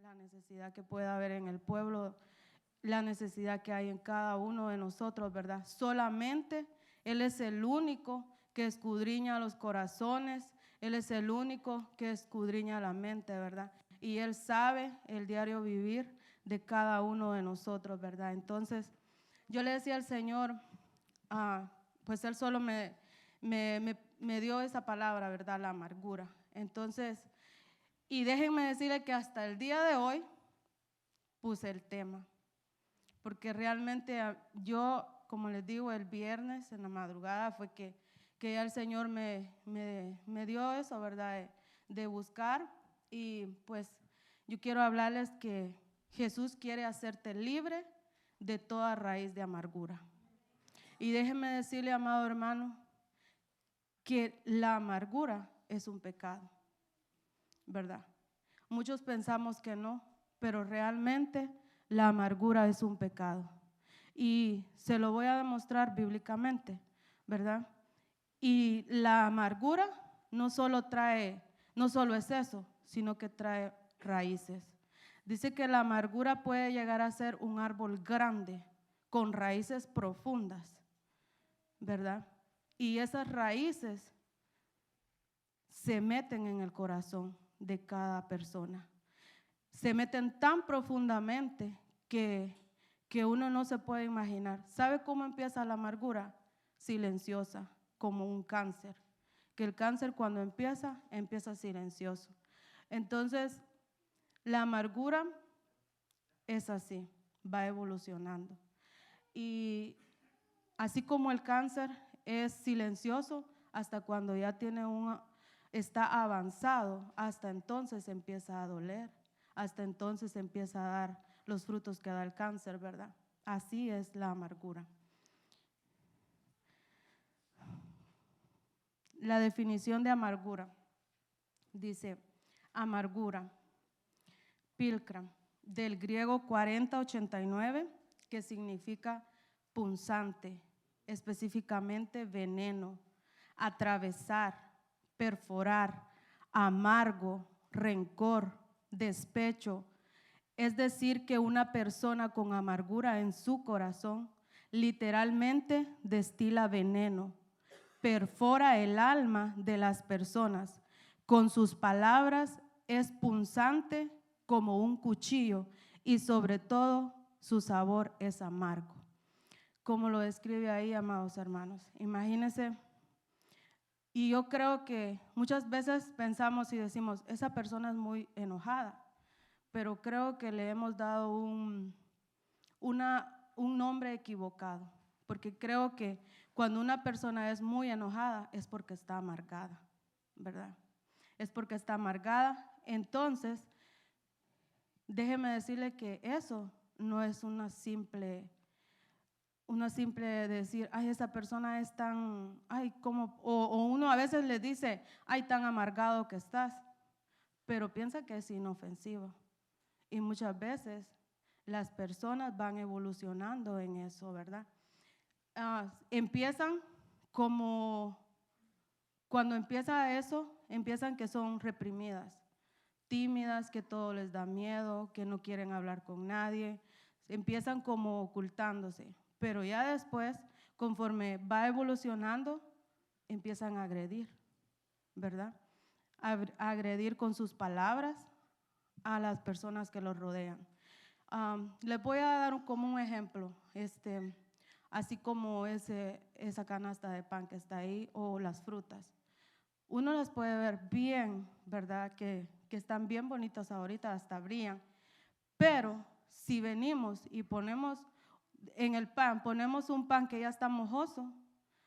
la necesidad que pueda haber en el pueblo, la necesidad que hay en cada uno de nosotros, ¿verdad? Solamente Él es el único que escudriña los corazones, Él es el único que escudriña la mente, ¿verdad? Y Él sabe el diario vivir de cada uno de nosotros, ¿verdad? Entonces, yo le decía al Señor, pues Él solo me dio esa palabra, ¿verdad? La amargura. Entonces, y déjenme decirle que hasta el día de hoy puse el tema, porque realmente yo, como les digo, el viernes en la madrugada fue que ya el Señor me dio eso, ¿verdad? De buscar, y pues yo quiero hablarles que Jesús quiere hacerte libre de toda raíz de amargura. Y déjenme decirle, amado hermano, que la amargura es un pecado, ¿verdad? Muchos pensamos que no, pero realmente la amargura es un pecado. Y se lo voy a demostrar bíblicamente, ¿verdad? Y la amargura no solo es eso, sino que trae raíces. Dice que la amargura puede llegar a ser un árbol grande con raíces profundas, ¿verdad? Y esas raíces se meten en el corazón de cada persona. Se meten tan profundamente que uno no se puede imaginar. ¿Sabe cómo empieza la amargura? Silenciosa, como un cáncer. Que el cáncer cuando empieza silencioso. Entonces, la amargura es así, va evolucionando. Y así como el cáncer es silencioso hasta cuando ya está avanzado, hasta entonces empieza a doler, hasta entonces empieza a dar los frutos que da el cáncer, ¿verdad? Así es la amargura. La definición de amargura dice: amargura, pilcra, del griego 4089, que significa punzante, específicamente veneno, atravesar, perforar, amargo, rencor, despecho. Es decir, que una persona con amargura en su corazón literalmente destila veneno, perfora el alma de las personas. Con sus palabras es punzante como un cuchillo y sobre todo su sabor es amargo. Como lo describe ahí, amados hermanos. Imagínense. Y yo creo que muchas veces pensamos y decimos, esa persona es muy enojada, pero creo que le hemos dado un nombre equivocado, porque creo que cuando una persona es muy enojada es porque está amargada, ¿verdad? Es porque está amargada. Entonces, déjeme decirle que eso no es una simple decir, ay, esa persona es tan, ay, como, o uno a veces le dice, ay, tan amargado que estás, pero piensa que es inofensivo. Y muchas veces las personas van evolucionando en eso, ¿verdad? Empiezan como, cuando empieza eso, empiezan que son reprimidas, tímidas, que todo les da miedo, que no quieren hablar con nadie, empiezan como ocultándose, pero ya después, conforme va evolucionando, empiezan a agredir, ¿verdad? A agredir con sus palabras a las personas que los rodean. Les voy a dar como un ejemplo, así como esa canasta de pan que está ahí o las frutas. Uno las puede ver bien, ¿verdad? Que están bien bonitas ahorita, hasta brillan, pero si venimos y ponemos en el pan, ponemos un pan que ya está mojoso,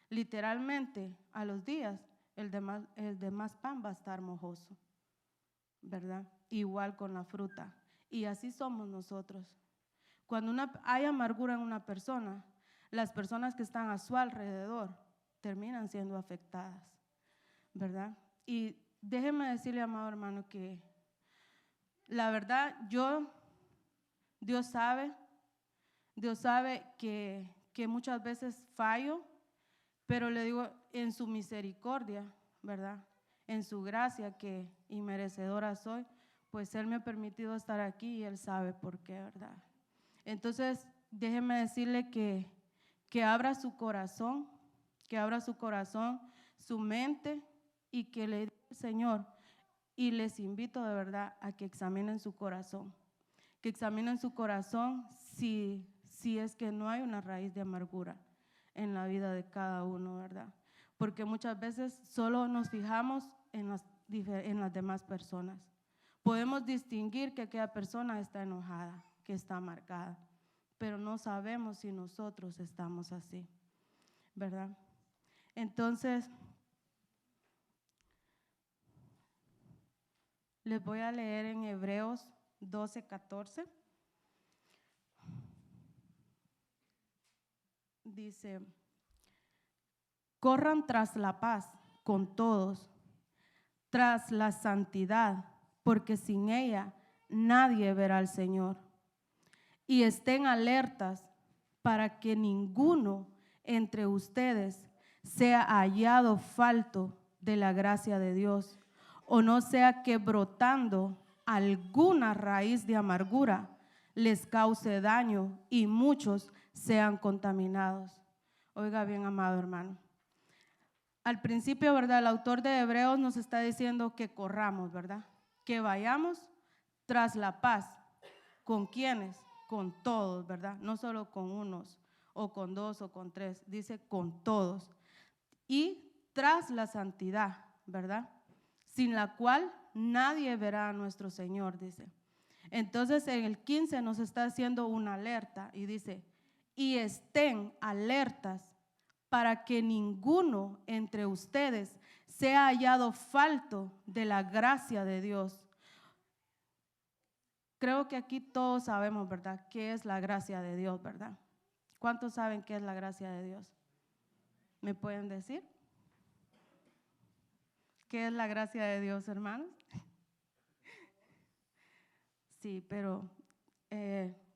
literalmente a los días el demás pan va a estar mojoso, ¿verdad? Igual con la fruta. Y así somos nosotros. Cuando hay amargura en una persona, las personas que están a su alrededor terminan siendo afectadas, ¿verdad? Y déjeme decirle, amado hermano, que la verdad Dios sabe que muchas veces fallo, pero le digo, en su misericordia, ¿verdad? En su gracia, que inmerecedora soy, pues Él me ha permitido estar aquí y Él sabe por qué, ¿verdad? Entonces, déjeme decirle que abra su corazón, su mente, y que le diga al Señor. Y les invito de verdad a que examinen su corazón, si es que no hay una raíz de amargura en la vida de cada uno, ¿verdad? Porque muchas veces solo nos fijamos en las demás personas. Podemos distinguir que aquella persona está enojada, que está amargada, pero no sabemos si nosotros estamos así, ¿verdad? Entonces, les voy a leer en Hebreos 12:14. Dice: corran tras la paz con todos, tras la santidad, porque sin ella nadie verá al Señor. Y estén alertas para que ninguno entre ustedes sea hallado falto de la gracia de Dios, o no sea que brotando alguna raíz de amargura les cause daño y muchos sean contaminados. Oiga bien, amado hermano. Al principio, ¿verdad? El autor de Hebreos nos está diciendo que corramos, ¿verdad? Que vayamos tras la paz. ¿Con quiénes? Con todos, ¿verdad? No solo con unos, o con dos, o con tres. Dice con todos. Y tras la santidad, ¿verdad? Sin la cual nadie verá a nuestro Señor, dice. Entonces en el 15 nos está haciendo una alerta y dice: y estén alertas para que ninguno entre ustedes sea hallado falto de la gracia de Dios. Creo que aquí todos sabemos, ¿verdad?, qué es la gracia de Dios, ¿verdad? ¿Cuántos saben qué es la gracia de Dios? ¿Me pueden decir? ¿Qué es la gracia de Dios, hermanos? Sí, pero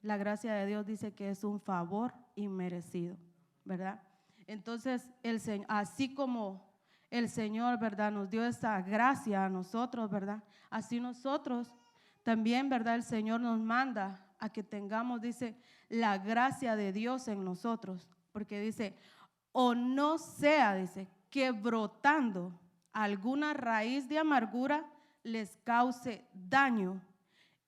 la gracia de Dios dice que es un favor inmerecido, ¿verdad? Entonces, así como el Señor, ¿verdad?, nos dio esa gracia a nosotros, ¿verdad? Así nosotros también, ¿verdad?, el Señor nos manda a que tengamos, dice, la gracia de Dios en nosotros, porque dice: o no sea, dice, que brotando alguna raíz de amargura les cause daño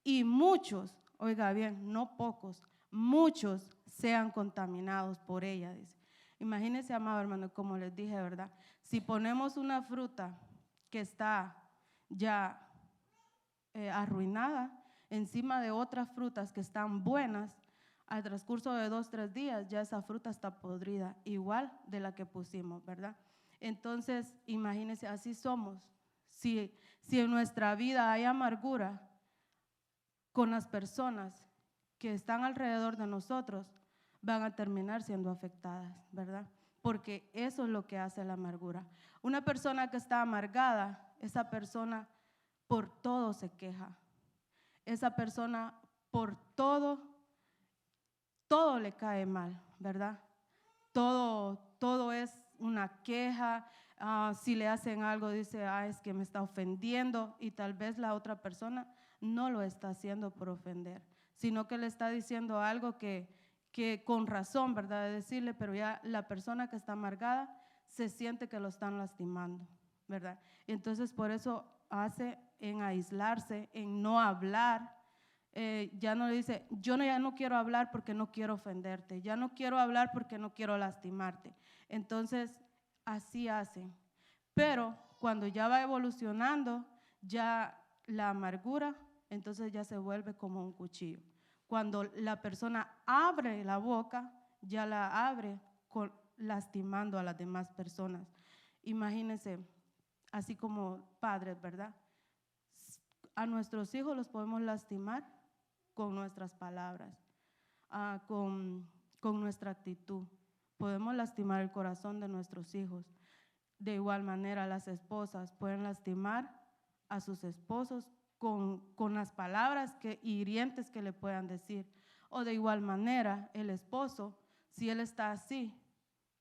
y muchos, oiga bien, no pocos, muchos sean contaminados por ella, dice. Imagínense, amado hermano, como les dije, ¿verdad? Si ponemos una fruta que está ya arruinada encima de otras frutas que están buenas, al transcurso de 2 o 3 días ya esa fruta está podrida, igual de la que pusimos, ¿verdad? Entonces, imagínense, así somos. Si en nuestra vida hay amargura con las personas que están alrededor de nosotros, van a terminar siendo afectadas, ¿verdad? Porque eso es lo que hace la amargura. Una persona que está amargada, esa persona por todo se queja. Esa persona por todo le cae mal, ¿verdad? Todo es una queja. Si le hacen algo, dice: es que me está ofendiendo, y tal vez la otra persona no lo está haciendo por ofender, sino que le está diciendo algo que con razón, ¿verdad?, de decirle, pero ya la persona que está amargada se siente que lo están lastimando, ¿verdad? Y entonces por eso hace en aislarse, en no hablar. Ya no le dice: ya no quiero hablar porque no quiero ofenderte, ya no quiero hablar porque no quiero lastimarte. Entonces así hacen. Pero cuando ya va evolucionando, ya la amargura, entonces ya se vuelve como un cuchillo. Cuando la persona abre la boca, ya la abre lastimando a las demás personas. Imagínense, así como padres, ¿verdad? A nuestros hijos los podemos lastimar con nuestras palabras, con nuestra actitud. Podemos lastimar el corazón de nuestros hijos. De igual manera, las esposas pueden lastimar a sus esposos con las palabras hirientes que le puedan decir. O de igual manera, el esposo, si él está así,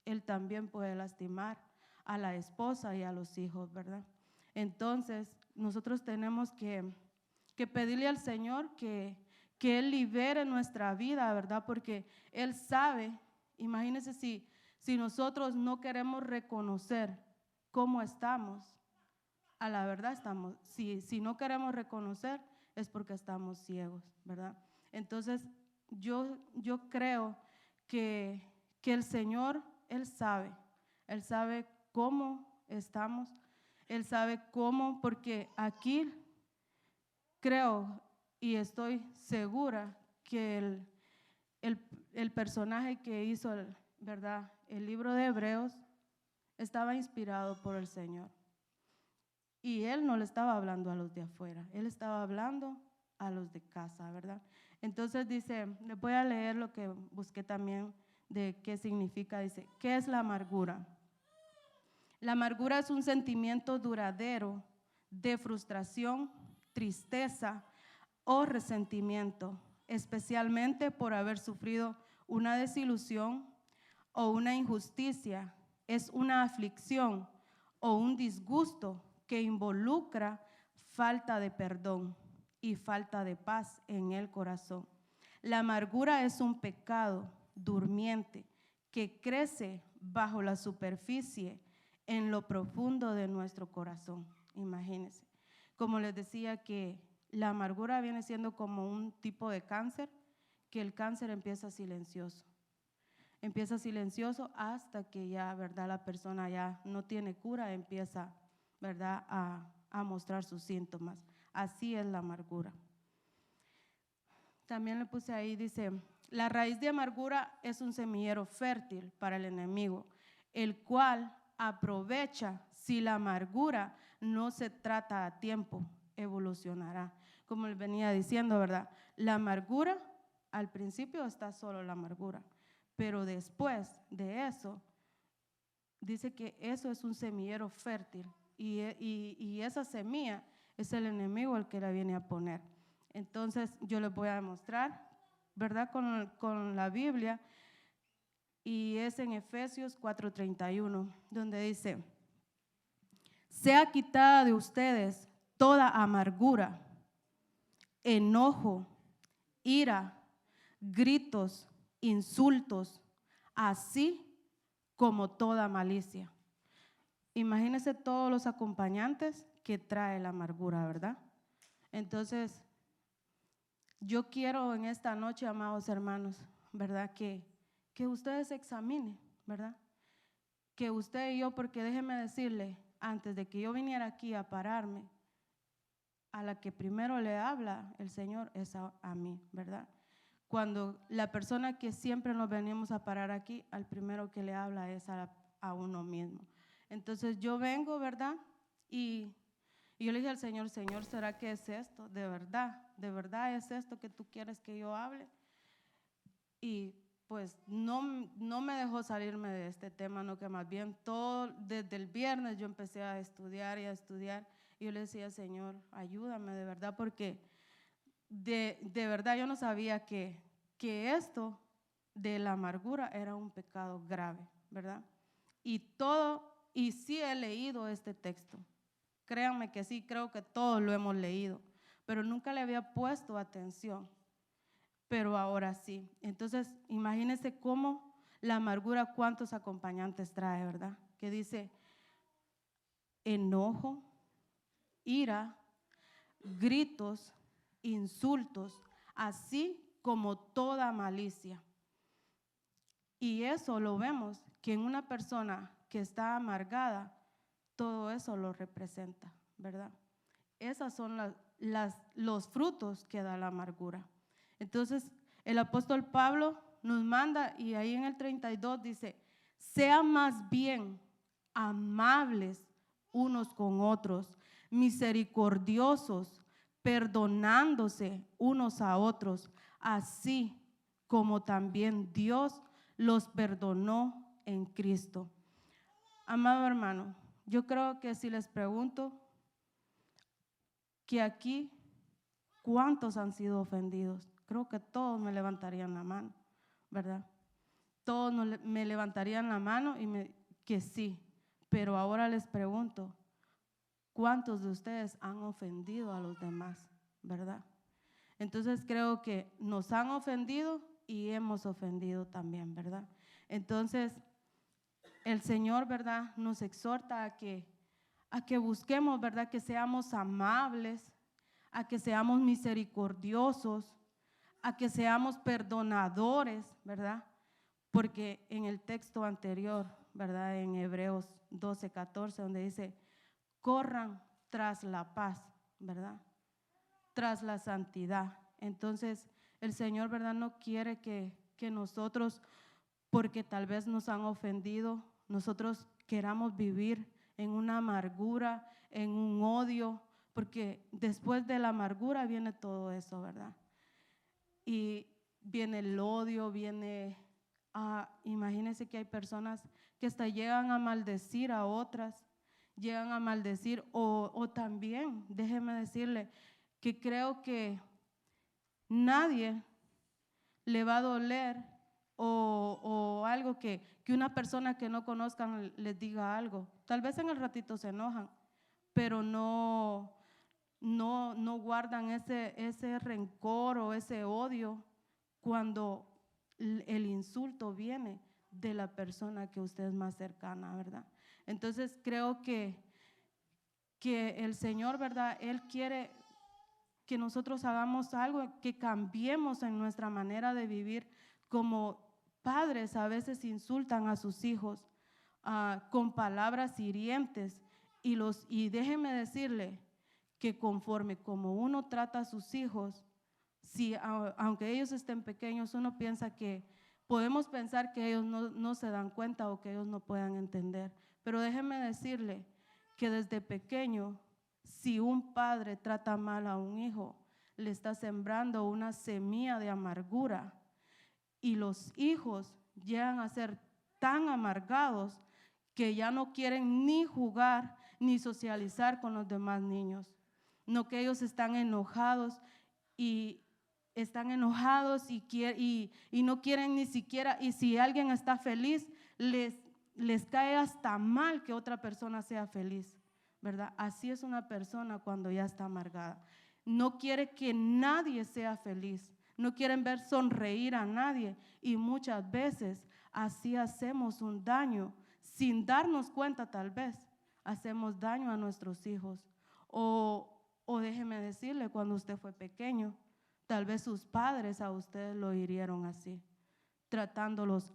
él también puede lastimar a la esposa y a los hijos, ¿verdad? Entonces, nosotros tenemos que que pedirle al Señor que Él libere nuestra vida, ¿verdad? Porque Él sabe, imagínense si nosotros no queremos reconocer cómo estamos, a la verdad estamos, si no queremos reconocer es porque estamos ciegos, ¿verdad? Entonces yo creo que el Señor, Él sabe cómo estamos, Él sabe cómo, porque aquí creo y estoy segura que el personaje que hizo, ¿verdad?, el libro de Hebreos estaba inspirado por el Señor. Y Él no le estaba hablando a los de afuera, Él estaba hablando a los de casa, ¿verdad? Entonces dice, les voy a leer lo que busqué también de qué significa. Dice, ¿qué es la amargura? La amargura es un sentimiento duradero de frustración, tristeza o resentimiento, especialmente por haber sufrido una desilusión o una injusticia. Es una aflicción o un disgusto que involucra falta de perdón y falta de paz en el corazón. La amargura es un pecado durmiente que crece bajo la superficie en lo profundo de nuestro corazón. Imagínense. Como les decía, que la amargura viene siendo como un tipo de cáncer, que el cáncer empieza silencioso hasta que ya, ¿verdad?, la persona ya no tiene cura, empieza, ¿verdad?, a mostrar sus síntomas. Así es la amargura. También le puse ahí, dice, la raíz de amargura es un semillero fértil para el enemigo, el cual aprovecha si la amargura no se trata a tiempo, evolucionará. Como les venía diciendo, ¿verdad?, la amargura, al principio está solo la amargura, pero después de eso, dice que eso es un semillero fértil y esa semilla es el enemigo el que la viene a poner. Entonces yo les voy a demostrar, ¿verdad?, con la Biblia, y es en Efesios 4:31, donde dice, sea quitada de ustedes toda amargura, enojo, ira, gritos, insultos, así como toda malicia. Imagínense todos los acompañantes que trae la amargura, ¿verdad? Entonces, yo quiero en esta noche, amados hermanos, ¿verdad?, que ustedes examinen, ¿verdad? Que usted y yo, porque déjeme decirle, antes de que yo viniera aquí a pararme, a la que primero le habla el Señor es a mí, ¿verdad? Cuando la persona que siempre nos venimos a parar aquí, al primero que le habla es a uno mismo. Entonces yo vengo, ¿verdad? Y yo le dije al Señor, Señor, ¿será que es esto? ¿De verdad es esto que tú quieres que yo hable? Y pues no me dejó salirme de este tema, no, que más bien todo, desde el viernes yo empecé a estudiar y a estudiar, y yo le decía, Señor, ayúdame de verdad, porque de verdad yo no sabía que esto de la amargura era un pecado grave, ¿verdad? Y sí he leído este texto, créanme que sí, creo que todos lo hemos leído, pero nunca le había puesto atención, pero ahora sí. Entonces, imagínense cómo la amargura, cuántos acompañantes trae, ¿verdad? Que dice enojo, ira, gritos, insultos, así como toda malicia. Y eso lo vemos, que en una persona que está amargada, todo eso lo representa, ¿verdad? Esos son los frutos que da la amargura. Entonces, el apóstol Pablo nos manda, y ahí en el 32 dice, sean más bien amables unos con otros, misericordiosos, perdonándose unos a otros, así como también Dios los perdonó en Cristo. Amado hermano, yo creo que si les pregunto que aquí, ¿cuántos han sido ofendidos? Creo que todos me levantarían la mano, ¿verdad? Todos me levantarían la mano que sí, pero ahora les pregunto, ¿cuántos de ustedes han ofendido a los demás? ¿verdad? Entonces creo que nos han ofendido y hemos ofendido también, ¿verdad? Entonces el Señor, ¿verdad?, nos exhorta a que busquemos, ¿verdad?, que seamos amables, a que seamos misericordiosos, a que seamos perdonadores, ¿verdad? Porque en el texto anterior, ¿verdad?, en Hebreos 12:14, donde dice, corran tras la paz, ¿verdad?, tras la santidad. Entonces el Señor, ¿verdad?, no quiere que nosotros, porque tal vez nos han ofendido, nosotros queramos vivir en una amargura, en un odio, porque después de la amargura viene todo eso, ¿verdad? Y viene el odio, imagínense que hay personas que hasta llegan a maldecir a otras, llegan a maldecir, o también, déjeme decirle, que creo que nadie le va a doler o algo que una persona que no conozcan les diga algo. Tal vez en el ratito se enojan, pero no guardan ese rencor o ese odio cuando el insulto viene de la persona que usted es más cercana, ¿verdad? Entonces creo que el Señor, ¿verdad?, Él quiere que nosotros hagamos algo, que cambiemos en nuestra manera de vivir. Como padres a veces insultan a sus hijos con palabras hirientes y déjenme decirle que conforme como uno trata a sus hijos, si aunque ellos estén pequeños, uno piensa que podemos pensar que ellos no se dan cuenta o que ellos no puedan entender, pero déjenme decirle que desde pequeño, si un padre trata mal a un hijo, le está sembrando una semilla de amargura y los hijos llegan a ser tan amargados que ya no quieren ni jugar ni socializar con los demás niños, no, que ellos están enojados y no quieren ni siquiera, y si alguien está feliz, les cae hasta mal que otra persona sea feliz, ¿verdad? Así es una persona cuando ya está amargada. No quiere que nadie sea feliz, no quieren ver sonreír a nadie y muchas veces así hacemos un daño sin darnos cuenta, tal vez hacemos daño a nuestros hijos. O déjeme decirle, cuando usted fue pequeño, tal vez sus padres a ustedes lo hirieron así, tratándolos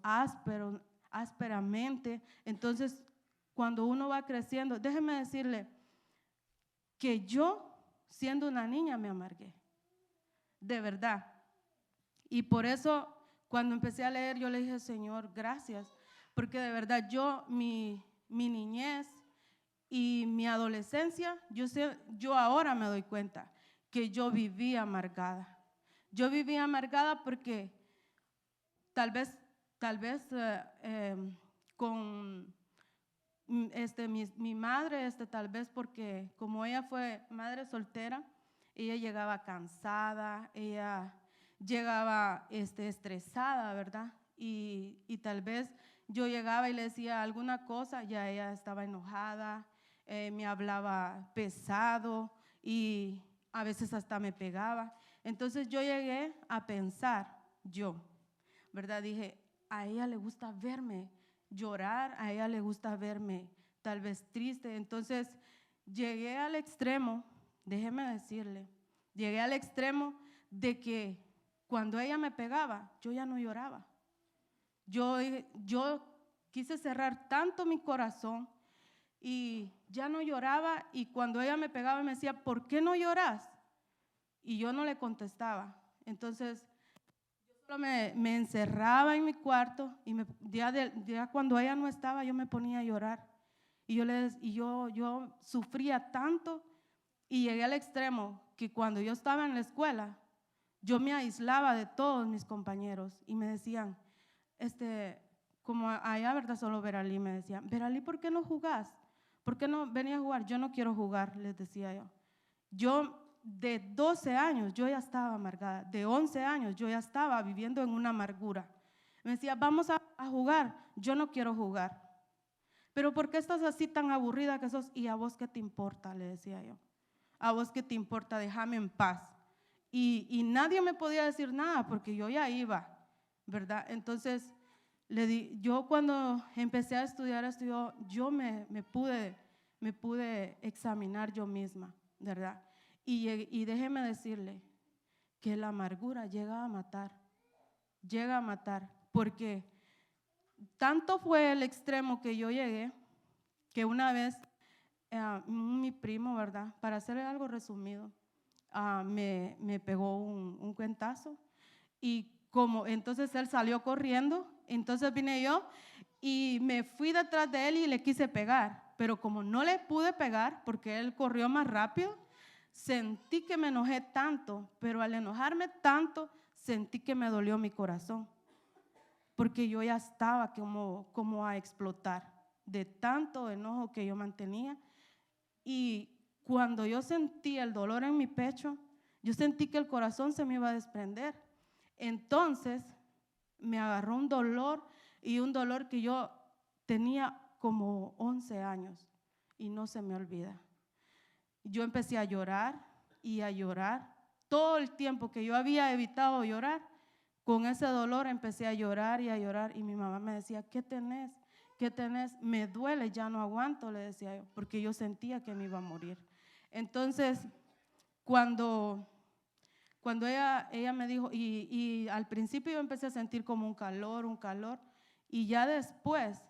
ásperamente. Entonces, cuando uno va creciendo, déjeme decirle que yo, siendo una niña, me amargué, de verdad. Y por eso, cuando empecé a leer, yo le dije, Señor, gracias, porque de verdad mi niñez y mi adolescencia, yo ahora me doy cuenta que yo vivía amargada. Yo vivía amargada porque tal vez con mi madre, tal vez porque como ella fue madre soltera, ella llegaba cansada, ella llegaba estresada, ¿verdad? Y tal vez yo llegaba y le decía alguna cosa, ya ella estaba enojada, me hablaba pesado y a veces hasta me pegaba. Entonces yo llegué a pensar, ¿verdad? Dije, a ella le gusta verme llorar, a ella le gusta verme tal vez triste. Entonces llegué al extremo, déjeme decirle, llegué al extremo de que cuando ella me pegaba, yo ya no lloraba. Yo quise cerrar tanto mi corazón y ya no lloraba, y cuando ella me pegaba me decía, ¿por qué no lloras? Y yo no le contestaba. Entonces yo solo me encerraba en mi cuarto y ya cuando ella no estaba yo me ponía a llorar. Y yo sufría tanto y llegué al extremo que cuando yo estaba en la escuela, yo me aislaba de todos mis compañeros y me decían, como allá, ¿verdad? Solo Veralí me decían, Veralí, ¿por qué no jugás? ¿Por qué no venía a jugar? Yo no quiero jugar, les decía yo. Yo de 12 años yo ya estaba amargada, de 11 años yo ya estaba viviendo en una amargura. Me decía, vamos a jugar, yo no quiero jugar. Pero ¿por qué estás así tan aburrida que sos? ¿Y a vos qué te importa? Le decía yo. ¿A vos qué te importa? Déjame en paz. y nadie me podía decir nada porque yo ya iba, ¿verdad? Entonces, yo cuando empecé a estudiar, yo me pude examinar yo misma, ¿verdad? Y déjeme decirle que la amargura llega a matar, porque tanto fue el extremo que yo llegué, que una vez mi primo, ¿verdad? Para hacer algo resumido, me pegó un cuentazo y como entonces él salió corriendo, entonces vine yo y me fui detrás de él y le quise pegar, pero como no le pude pegar porque él corrió más rápido, sentí que me enojé tanto, pero al enojarme tanto, sentí que me dolió mi corazón, porque yo ya estaba como a explotar de tanto enojo que yo mantenía. Y cuando yo sentí el dolor en mi pecho, yo sentí que el corazón se me iba a desprender. Entonces me agarró un dolor, y un dolor que yo tenía como 11 años y no se me olvida. Yo empecé a llorar y a llorar. Todo el tiempo que yo había evitado llorar, con ese dolor empecé a llorar y a llorar. Y mi mamá me decía, ¿qué tenés? ¿Qué tenés? Me duele, ya no aguanto, le decía yo, porque yo sentía que me iba a morir. Entonces, cuando ella me dijo, y al principio yo empecé a sentir como un calor, y ya después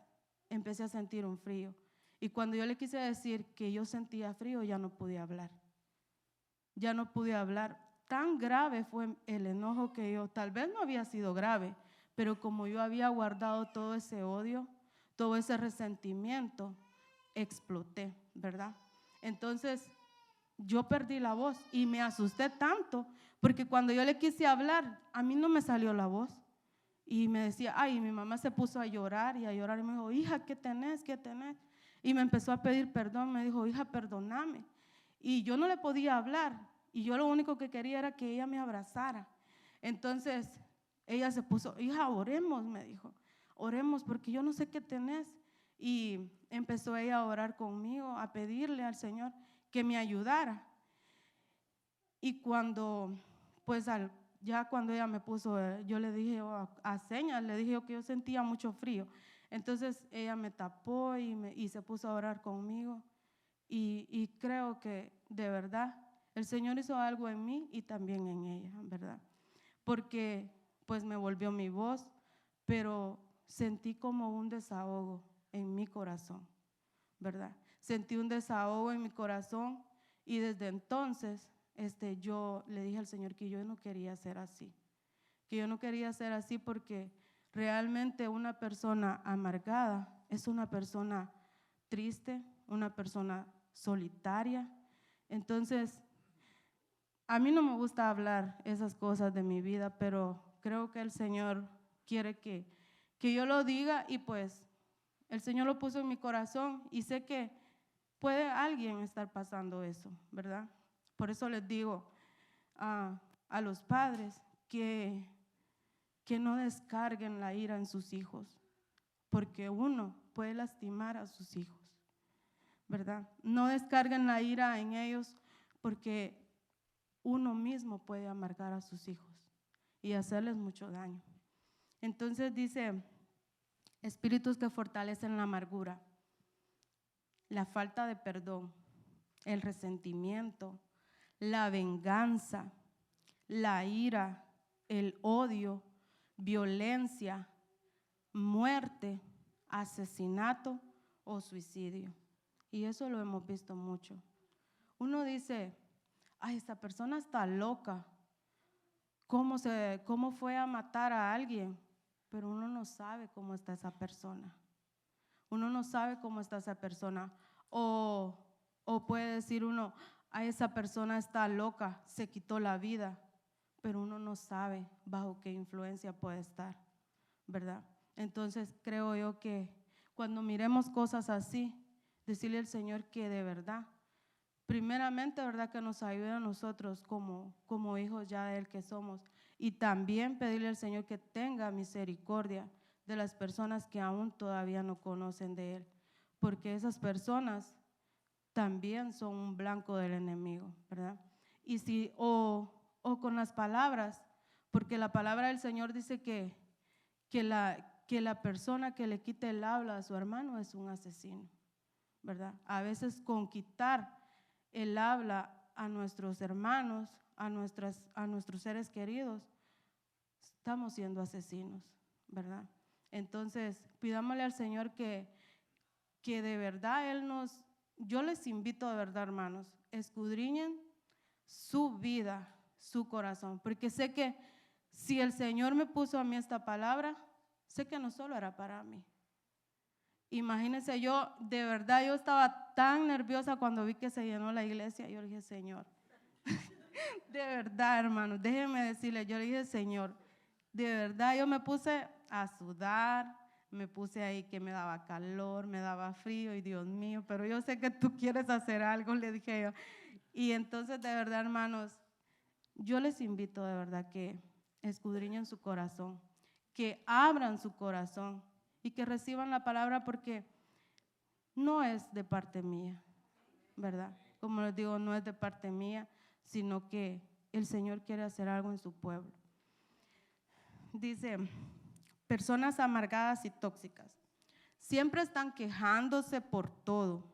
empecé a sentir un frío. Y cuando yo le quise decir que yo sentía frío, ya no pude hablar. Ya no pude hablar. Tan grave fue el enojo que yo, tal vez no había sido grave, pero como yo había guardado todo ese odio, todo ese resentimiento, exploté, ¿verdad? Entonces, yo perdí la voz y me asusté tanto, porque cuando yo le quise hablar, a mí no me salió la voz. Y me decía, ay, mi mamá se puso a llorar y me dijo, hija, ¿qué tenés? ¿Qué tenés? Y me empezó a pedir perdón, me dijo, hija, perdóname. Y yo no le podía hablar, y yo lo único que quería era que ella me abrazara. Entonces ella se puso, hija, oremos, me dijo, oremos porque yo no sé qué tenés. Y empezó ella a orar conmigo, a pedirle al Señor que me ayudara. Y cuando, pues ya cuando ella me puso, yo le dije a señas, le dije que yo sentía mucho frío. Entonces ella me tapó y se puso a orar conmigo. Y creo que de verdad el Señor hizo algo en mí y también en ella, ¿verdad? Porque pues me volvió mi voz, pero sentí como un desahogo en mi corazón, ¿verdad? Sentí un desahogo en mi corazón, y desde entonces yo le dije al Señor que yo no quería ser así, porque realmente una persona amargada es una persona triste, una persona solitaria. Entonces, a mí no me gusta hablar esas cosas de mi vida, pero creo que el Señor quiere que yo lo diga, y pues el Señor lo puso en mi corazón, y sé que puede alguien estar pasando eso, ¿verdad? Por eso les digo a los padres que no descarguen la ira en sus hijos, porque uno puede lastimar a sus hijos, ¿verdad? No descarguen la ira en ellos, porque uno mismo puede amargar a sus hijos y hacerles mucho daño. Entonces dice, espíritus que fortalecen la amargura, la falta de perdón, el resentimiento, la venganza, la ira, el odio, violencia, muerte, asesinato o suicidio. Y eso lo hemos visto mucho. Uno dice, ay, esta persona está loca, ¿cómo fue a matar a alguien? Pero uno no sabe cómo está esa persona. Uno no sabe cómo está esa persona. O puede decir uno, a esa persona está loca, se quitó la vida, pero uno no sabe bajo qué influencia puede estar, ¿verdad? Entonces creo yo que cuando miremos cosas así, decirle al Señor que de verdad, primeramente, ¿verdad?, que nos ayude a nosotros como hijos ya de Él que somos, y también pedirle al Señor que tenga misericordia de las personas que aún todavía no conocen de Él, porque esas personas también son un blanco del enemigo, ¿verdad? Y o con las palabras, porque la palabra del Señor dice que la persona que le quite el habla a su hermano es un asesino, ¿verdad? A veces con quitar el habla a nuestros hermanos, a nuestros seres queridos, estamos siendo asesinos, ¿verdad? Entonces, pidámosle al Señor que de verdad yo les invito de verdad, hermanos, escudriñen su vida, su corazón, porque sé que si el Señor me puso a mí esta palabra, sé que no solo era para mí. Imagínense, de verdad, yo estaba tan nerviosa cuando vi que se llenó la iglesia. Yo le dije, Señor, de verdad, hermano, déjenme decirle, yo le dije, Señor, de verdad, yo me puse a sudar, me puse ahí que me daba calor, me daba frío, y Dios mío, pero yo sé que tú quieres hacer algo, le dije yo. Y entonces, de verdad, hermanos, yo les invito de verdad que escudriñen su corazón, que abran su corazón y que reciban la palabra, porque no es de parte mía, ¿verdad? Como les digo, no es de parte mía, sino que el Señor quiere hacer algo en su pueblo. Dice, personas amargadas y tóxicas, siempre están quejándose por todo,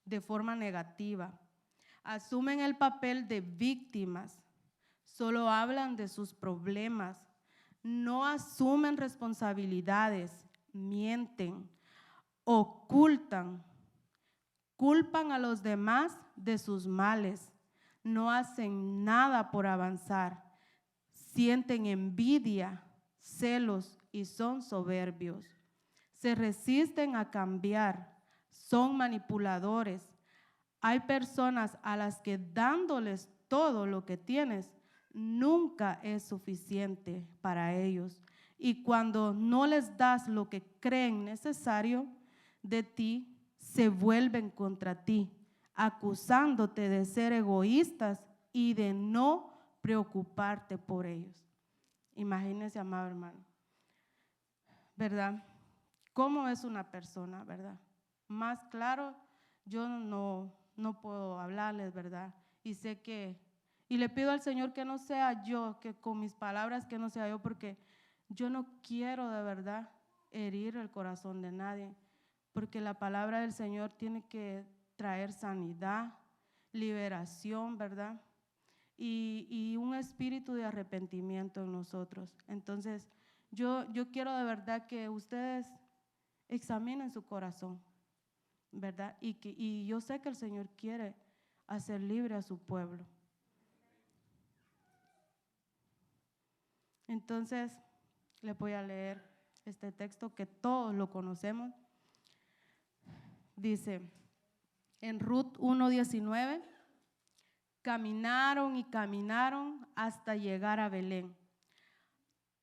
de forma negativa, asumen el papel de víctimas, solo hablan de sus problemas, no asumen responsabilidades, mienten, ocultan, culpan a los demás de sus males, no hacen nada por avanzar, sienten envidia, celos y son soberbios. Se resisten a cambiar, son manipuladores. Hay personas a las que dándoles todo lo que tienes, nunca es suficiente para ellos. Y cuando no les das lo que creen necesario de ti, se vuelven contra ti, acusándote de ser egoístas y de no preocuparte por ellos. Imagínense, amado hermano, ¿verdad? ¿Cómo es una persona, verdad? Más claro, yo no puedo hablarles, ¿verdad? Y le pido al Señor que no sea yo, que con mis palabras que no sea yo, porque yo no quiero de verdad herir el corazón de nadie, porque la palabra del Señor tiene que traer sanidad, liberación, ¿verdad? Y un espíritu de arrepentimiento en nosotros. Entonces, yo quiero de verdad que ustedes examinen su corazón, ¿verdad? Y yo sé que el Señor quiere hacer libre a su pueblo. Entonces, les voy a leer este texto que todos lo conocemos. Dice, en Ruth 1:19, caminaron y caminaron hasta llegar a Belén.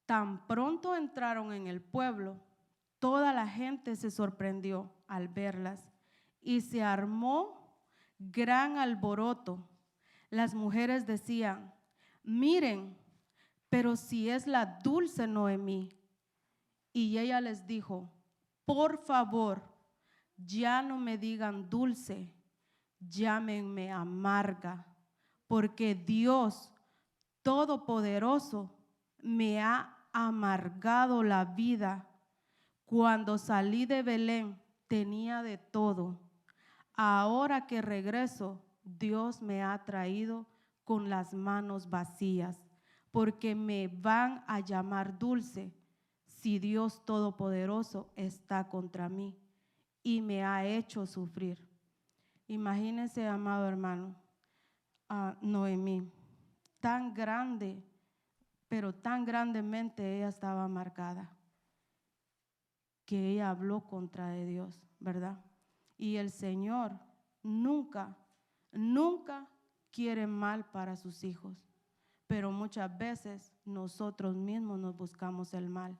Tan pronto entraron en el pueblo, toda la gente se sorprendió al verlas y se armó gran alboroto. Las mujeres decían, miren, pero si es la dulce Noemí. Y ella les dijo, por favor, ya no me digan dulce, llámenme amarga, porque Dios Todopoderoso me ha amargado la vida. Cuando salí de Belén tenía de todo. Ahora que regreso, Dios me ha traído con las manos vacías, porque me van a llamar dulce si Dios Todopoderoso está contra mí y me ha hecho sufrir. Imagínense, amado hermano, a Noemí, tan grande, pero tan grandemente ella estaba marcada, que ella habló contra de Dios, ¿verdad? Y el Señor nunca quiere mal para sus hijos, pero muchas veces nosotros mismos nos buscamos el mal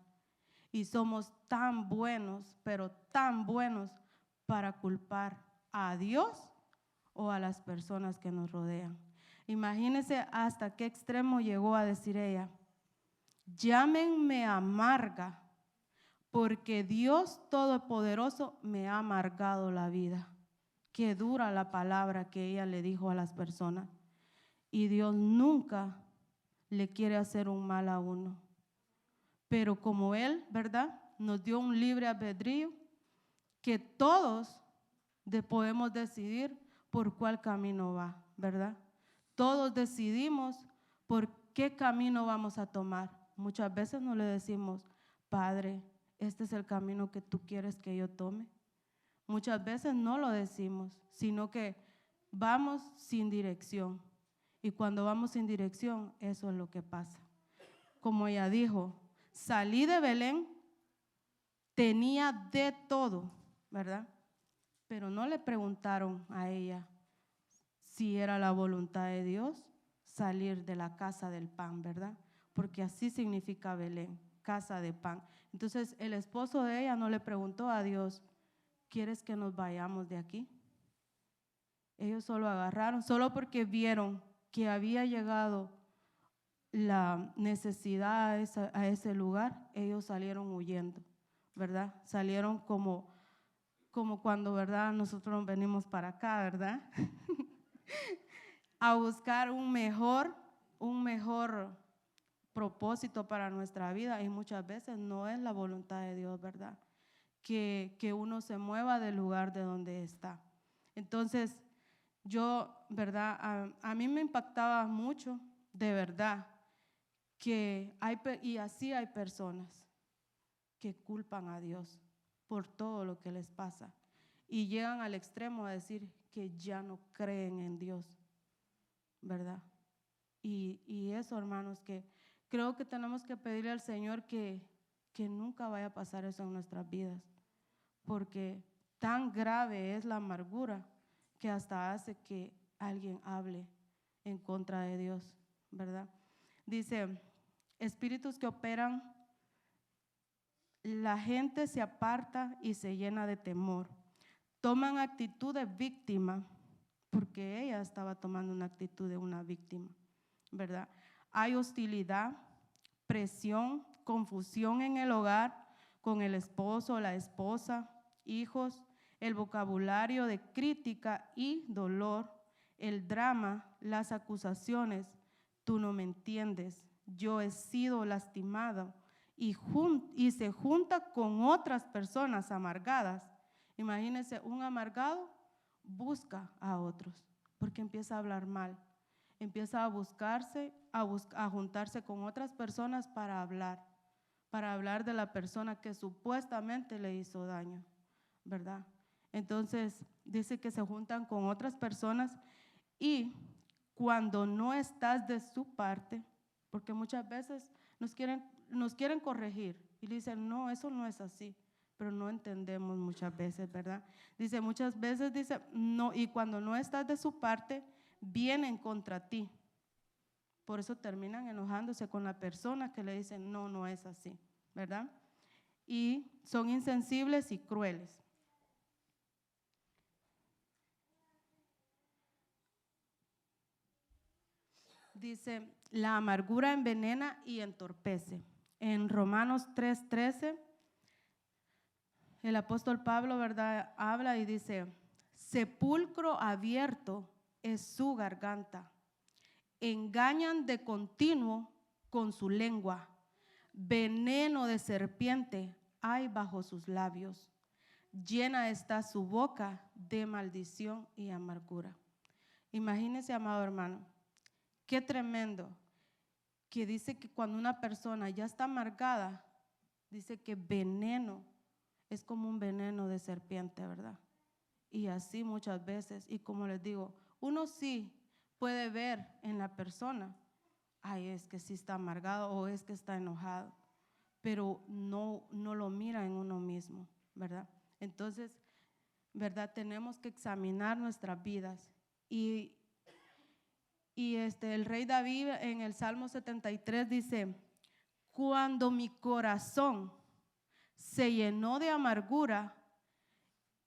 y somos tan buenos, pero tan buenos para culpar a Dios o a las personas que nos rodean. Imagínense hasta qué extremo llegó a decir ella, llámenme amarga, porque Dios Todopoderoso me ha amargado la vida. Qué dura la palabra que ella le dijo a las personas. Y Dios nunca le quiere hacer un mal a uno. Pero como Él, ¿verdad?, nos dio un libre albedrío, que todos podemos decidir por cuál camino va, ¿verdad? Todos decidimos por qué camino vamos a tomar. Muchas veces no le decimos, Padre, este es el camino que tú quieres que yo tome. Muchas veces no lo decimos, sino que vamos sin dirección. Y cuando vamos sin dirección, eso es lo que pasa. Como ella dijo, salí de Belén, tenía de todo, ¿verdad? Pero no le preguntaron a ella si era la voluntad de Dios salir de la casa del pan, ¿verdad? Porque así significa Belén, casa de pan. Entonces el esposo de ella no le preguntó a Dios, ¿quieres que nos vayamos de aquí? Ellos solo agarraron, solo porque vieron que había llegado la necesidad a ese lugar, ellos salieron huyendo, ¿verdad? Salieron como cuando, ¿verdad?, nosotros venimos para acá, ¿verdad? A buscar un mejor propósito para nuestra vida, y muchas veces no es la voluntad de Dios, ¿verdad?, que uno se mueva del lugar de donde está. Entonces, yo, ¿verdad?, a mí me impactaba mucho, de verdad, que y así hay personas que culpan a Dios por todo lo que les pasa y llegan al extremo a decir que ya no creen en Dios, ¿verdad? Y eso, hermanos, que creo que tenemos que pedirle al Señor que nunca vaya a pasar eso en nuestras vidas, porque tan grave es la amargura que hasta hace que alguien hable en contra de Dios, ¿verdad? Dice, espíritus que operan, la gente se aparta y se llena de temor. Toman actitud de víctima, porque ella estaba tomando una actitud de una víctima, ¿verdad? Hay hostilidad, presión, confusión en el hogar, con el esposo, la esposa, hijos, el vocabulario de crítica y dolor, el drama, las acusaciones, tú no me entiendes, yo he sido lastimado, y se junta con otras personas amargadas. Imagínense, un amargado busca a otros porque empieza a hablar mal, empieza a buscarse, a juntarse con otras personas para hablar de la persona que supuestamente le hizo daño, ¿verdad? Entonces dice que se juntan con otras personas, y cuando no estás de su parte, porque muchas veces nos quieren corregir y dicen, no, eso no es así, pero no entendemos muchas veces, ¿verdad? Dice, muchas veces dice, no, y cuando no estás de su parte, vienen contra ti. Por eso terminan enojándose con la persona que le dicen, no, no es así, ¿verdad? Y son insensibles y crueles. Dice, la amargura envenena y entorpece. En Romanos 3:13, el apóstol Pablo, ¿verdad?, habla y dice, sepulcro abierto es su garganta, engañan de continuo con su lengua, veneno de serpiente hay bajo sus labios, llena está su boca de maldición y amargura. Imagínese, amado hermano, qué tremendo, que dice que cuando una persona ya está amargada, dice que veneno es como un veneno de serpiente, ¿verdad? Y así muchas veces, y como les digo, uno sí puede ver en la persona, ay, es que sí está amargado o es que está enojado, pero no lo mira en uno mismo, ¿verdad? Entonces, ¿verdad? Tenemos que examinar nuestras vidas. Y el rey David en el Salmo 73 dice, cuando mi corazón se llenó de amargura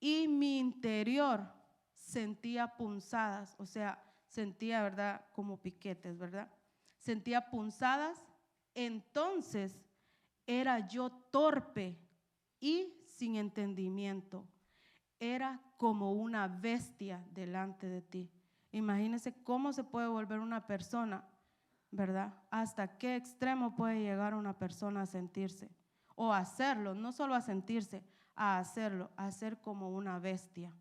y mi interior sentía punzadas, o sea, sentía, ¿verdad?, como piquetes, ¿verdad? Sentía punzadas, entonces era yo torpe y sin entendimiento. Era como una bestia delante de ti. Imagínense cómo se puede volver una persona ¿verdad? ¿Hasta qué extremo puede llegar una persona a sentirse? O a hacerlo, no solo a sentirse, a hacerlo, a ser como una bestia.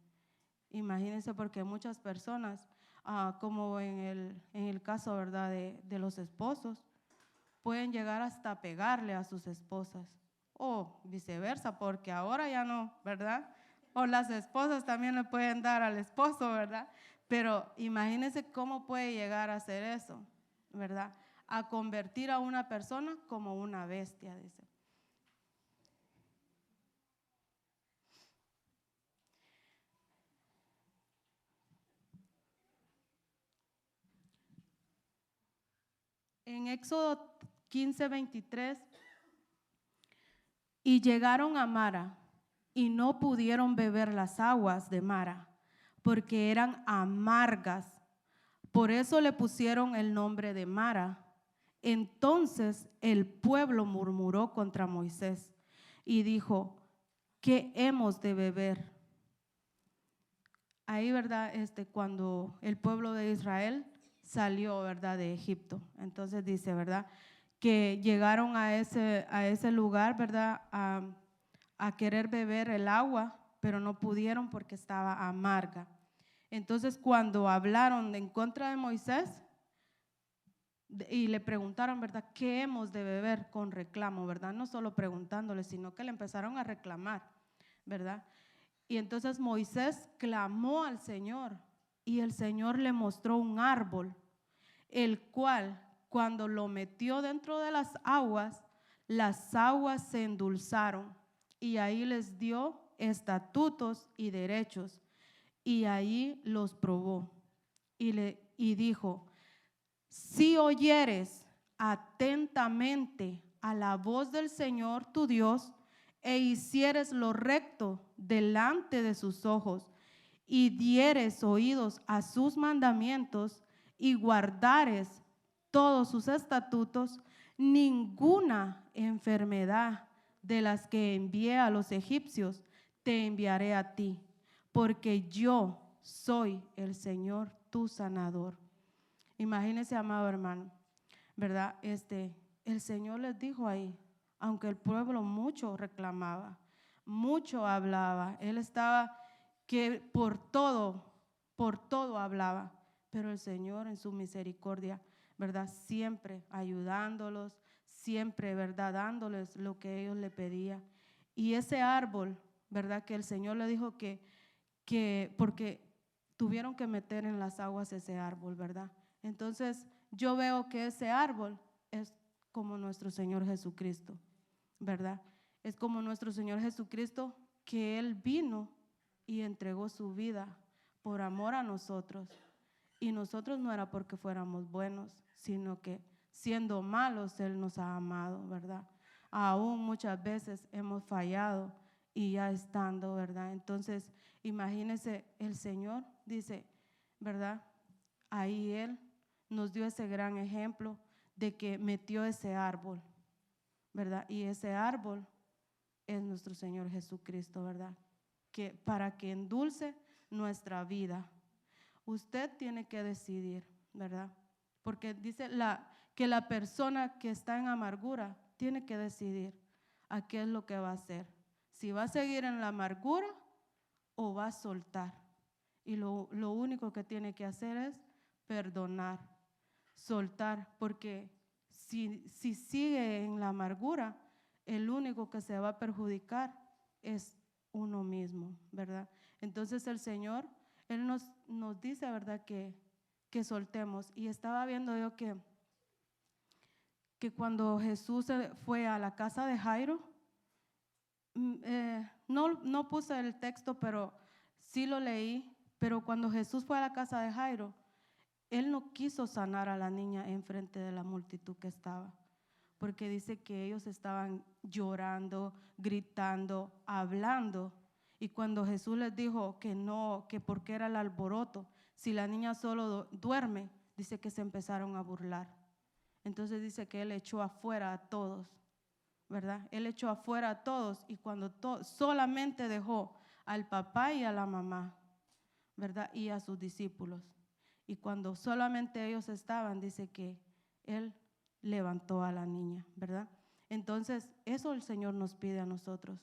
Imagínense, porque muchas personas, como en el caso, ¿verdad?, de los esposos, pueden llegar hasta pegarle a sus esposas o viceversa, porque ahora ya no, ¿verdad? O las esposas también le pueden dar al esposo, ¿verdad? Pero imagínense cómo puede llegar a hacer eso, ¿verdad? A convertir a una persona como una bestia, dice. En Éxodo 15:23, y llegaron a Mara y no pudieron beber las aguas de Mara, porque eran amargas. Por eso le pusieron el nombre de Mara. Entonces el pueblo murmuró contra Moisés y dijo: ¿qué hemos de beber? Ahí, ¿verdad? Cuando el pueblo de Israel salió, ¿verdad?, de Egipto. Entonces dice, ¿verdad?, que llegaron a ese lugar, ¿verdad?, a querer beber el agua, pero no pudieron porque estaba amarga. Entonces, cuando hablaron en contra de Moisés y le preguntaron, ¿verdad?, ¿qué hemos de beber? Con reclamo, ¿verdad? No solo preguntándole, sino que le empezaron a reclamar, ¿verdad? Y entonces Moisés clamó al Señor y el Señor le mostró un árbol, el cual cuando lo metió dentro de las aguas se endulzaron y ahí les dio estatutos y derechos y ahí los probó y dijo: si oyeres atentamente a la voz del Señor tu Dios e hicieres lo recto delante de sus ojos y dieres oídos a sus mandamientos y guardares todos sus estatutos, ninguna enfermedad de las que envié a los egipcios te enviaré a ti, porque yo soy el Señor tu sanador. Imagínese, amado hermano, ¿verdad? El Señor les dijo ahí, aunque el pueblo mucho reclamaba, mucho hablaba, Él estaba que por todo hablaba, pero el Señor en su misericordia, ¿verdad?, siempre ayudándolos, siempre, ¿verdad?, dándoles lo que ellos le pedían. Y ese árbol, ¿verdad?, que el Señor le dijo que porque tuvieron que meter en las aguas ese árbol, ¿verdad? Entonces yo veo que ese árbol es como nuestro Señor Jesucristo, ¿verdad? Es como nuestro Señor Jesucristo, que Él vino y entregó su vida por amor a nosotros. Y nosotros no era porque fuéramos buenos, sino que siendo malos Él nos ha amado, ¿verdad? Aún muchas veces hemos fallado y ya estando, ¿verdad? Entonces, imagínese, el Señor dice, ¿verdad? Ahí Él nos dio ese gran ejemplo de que metió ese árbol, ¿verdad? Y ese árbol es nuestro Señor Jesucristo, ¿verdad? Que para que endulce nuestra vida. Usted tiene que decidir, ¿verdad? Porque dice que la persona que está en amargura tiene que decidir a qué es lo que va a hacer. Si va a seguir en la amargura o va a soltar. Y lo único que tiene que hacer es perdonar, soltar, porque si sigue en la amargura, el único que se va a perjudicar es uno mismo, ¿verdad? Entonces el Señor, Él nos dice, ¿verdad?, que soltemos. Y estaba viendo yo que cuando Jesús fue a la casa de Jairo, no puse el texto, pero sí lo leí, pero cuando Jesús fue a la casa de Jairo, Él no quiso sanar a la niña enfrente de la multitud que estaba, porque dice que ellos estaban llorando, gritando, hablando. Y cuando Jesús les dijo que no, que porque era el alboroto, si la niña solo duerme, dice que se empezaron a burlar. Entonces dice que Él echó afuera a todos, ¿verdad? Él echó afuera a todos y cuando solamente dejó al papá y a la mamá, ¿verdad? Y a sus discípulos. Y cuando solamente ellos estaban, dice que Él levantó a la niña, ¿verdad? Entonces, eso el Señor nos pide a nosotros,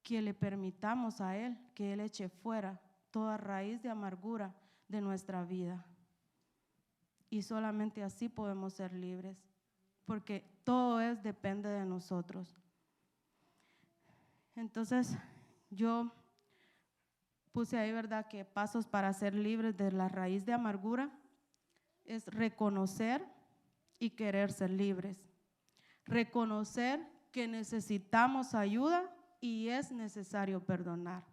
que le permitamos a Él, que Él eche fuera toda raíz de amargura de nuestra vida. Y solamente así podemos ser libres, porque todo depende de nosotros. Entonces, yo puse ahí, ¿verdad?, que pasos para ser libres de la raíz de amargura es reconocer y querer ser libres. Reconocer que necesitamos ayuda y es necesario perdonar.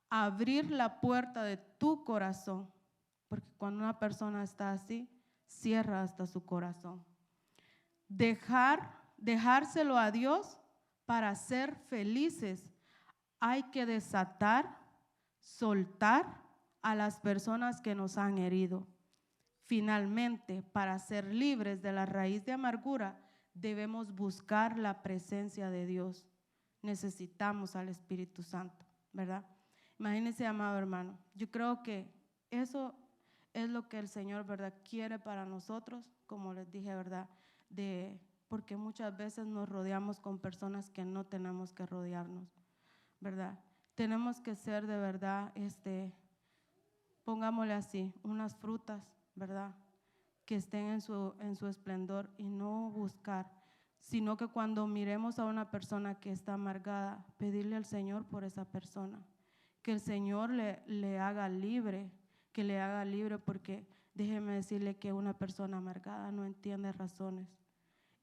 Abrir la puerta de tu corazón, porque cuando una persona está así, cierra hasta su corazón. Dejárselo a Dios para ser felices. Hay que desatar, soltar a las personas que nos han herido. Finalmente, para ser libres de la raíz de amargura, debemos buscar la presencia de Dios. Necesitamos al Espíritu Santo, ¿verdad? Imagínense, amado hermano, yo creo que eso es lo que el Señor, ¿verdad?, quiere para nosotros, como les dije, ¿verdad?, porque muchas veces nos rodeamos con personas que no tenemos que rodearnos, ¿verdad? Tenemos que ser de verdad, pongámosle así, unas frutas, ¿verdad?, que estén en su esplendor y no buscar, sino que cuando miremos a una persona que está amargada, pedirle al Señor por esa persona, que el Señor le haga libre, que le haga libre, porque déjeme decirle que una persona amargada no entiende razones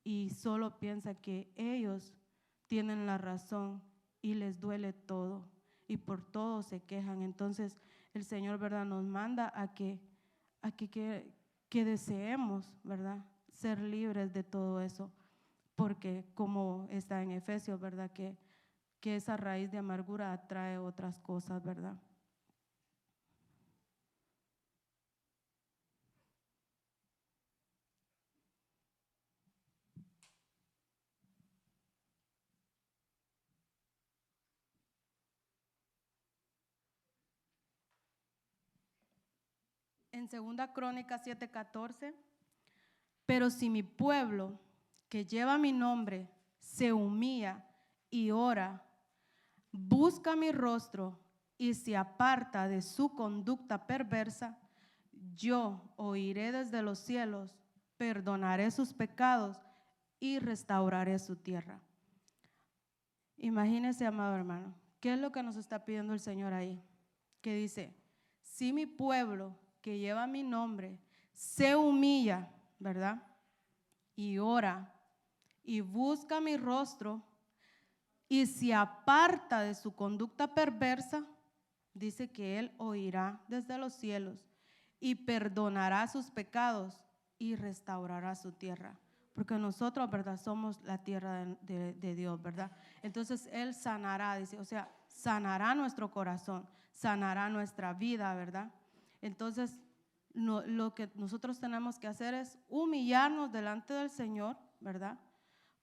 y solo piensa que ellos tienen la razón y les duele todo y por todo se quejan. Entonces el Señor, ¿verdad?, nos manda a que deseemos, ¿verdad?, ser libres de todo eso, porque como está en Efesios, ¿verdad?, que esa raíz de amargura atrae otras cosas, ¿verdad? En 2 Crónicas 7:14, pero si mi pueblo, que lleva mi nombre, se humilla y ora, busca mi rostro y se aparta de su conducta perversa, yo oiré desde los cielos, perdonaré sus pecados y restauraré su tierra. Imagínese, amado hermano, ¿qué es lo que nos está pidiendo el Señor ahí? Que dice, si mi pueblo que lleva mi nombre se humilla, ¿verdad?, y ora y busca mi rostro y se aparta de su conducta perversa, dice que Él oirá desde los cielos y perdonará sus pecados y restaurará su tierra. Porque nosotros, ¿verdad?, somos la tierra de Dios, ¿verdad? Entonces Él sanará, dice, o sea, sanará nuestro corazón, sanará nuestra vida, ¿verdad? Entonces, lo que nosotros tenemos que hacer es humillarnos delante del Señor, ¿verdad?